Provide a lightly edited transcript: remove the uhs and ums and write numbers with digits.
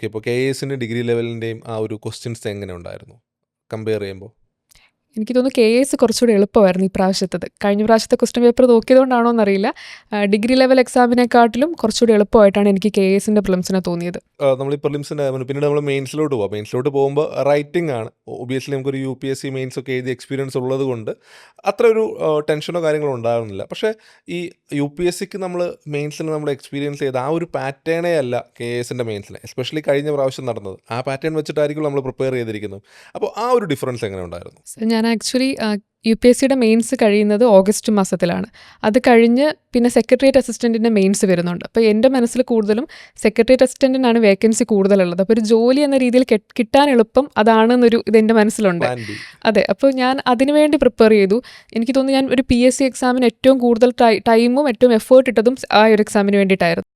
Okay. ഇപ്പോൾ KASൻ്റെ degree ലെവലിൻ്റെയും ആ ഒരു ക്വസ്റ്റ്യൻസ് എങ്ങനെ ഉണ്ടായിരുന്നു കമ്പയർ ചെയ്യുമ്പോൾ? എനിക്ക് തോന്നുന്നു KS കുറച്ചുകൂടി എളുപ്പമായിരുന്നു ഈ പ്രാവശ്യത്തത്. കഴിഞ്ഞ പ്രാവശ്യത്തെ ക്വസ്റ്റ്യൻ പേപ്പർ നോക്കിയതുകൊണ്ടാണോ എന്നറിയില്ല. ഡിഗ്രി ലെവൽ എക്സാമിനെക്കാട്ടിലും കുറച്ചുകൂടി എളുപ്പമായിട്ടാണ് എനിക്ക് KSൻ്റെ പ്രിലിംസിനെ തോന്നിയത്. നമ്മൾ ഈ പ്രിലിംസിൻ്റെ പിന്നീട് നമ്മൾ മെയിൻസിലോട്ട് പോകാം. മെയിൻസിലോട്ട് പോകുമ്പോൾ റൈറ്റിംഗ് ആണ്. ഒബിയസ്ലി നമുക്കൊരു UPSC മെയിൻസ് ഒക്കെ എഴുതി എക്സ്പീരിയൻസ് ഉള്ളത് കൊണ്ട് അത്ര ഒരു ടെൻഷനോ കാര്യങ്ങളോ ഉണ്ടാകുന്നില്ല. പക്ഷേ ഈ UPSCക്ക് നമ്മൾ മെയിൻസിൽ നമ്മൾ എക്സ്പീരിയൻസ് ചെയ്ത ആ ഒരു പാറ്റേണേ അല്ല KASൻ്റെ മെയിൻസിൽ, എസ്പെഷ്യലി കഴിഞ്ഞ പ്രാവശ്യം നടന്നത്. ആ പാറ്റേൺ വെച്ചിട്ടായിരിക്കും നമ്മൾ പ്രിപ്പയർ ചെയ്തിരിക്കുന്നത്. അപ്പോൾ ആ ഒരു ഡിഫറൻസ് എങ്ങനെ ഉണ്ടായിരുന്നു? ഞാൻ ആക്ച്വലി UPSCയുടെ മെയിൻസ് കഴിയുന്നത് ഓഗസ്റ്റ് മാസത്തിലാണ്. അത് കഴിഞ്ഞ് പിന്നെ സെക്രട്ടേറിയറ്റ് അസിസ്റ്റൻറ്റിൻ്റെ മെയിൻസ് വരുന്നുണ്ട്. അപ്പോൾ എൻ്റെ മനസ്സിൽ കൂടുതലും സെക്രട്ടേറിയറ്റ് അസിസ്റ്റൻറ്റിനാണ് വേക്കൻസി കൂടുതലുള്ളത്. അപ്പോൾ ഒരു ജോലി എന്ന രീതിയിൽ കിട്ടാൻ എളുപ്പം അതാണെന്നൊരു ഇതെൻ്റെ മനസ്സിലുണ്ട്. Plan B. അതെ, അപ്പോൾ ഞാൻ അതിനുവേണ്ടി പ്രിപ്പയർ ചെയ്തു. എനിക്ക് തോന്നുന്നു ഞാൻ ഒരു PSC എക്സാമിന് ഏറ്റവും കൂടുതൽ ടൈമും ഏറ്റവും എഫേർട്ട് ഇട്ടതും ആ ഒരു എക്സാമിന് വേണ്ടിയിട്ടായിരുന്നു.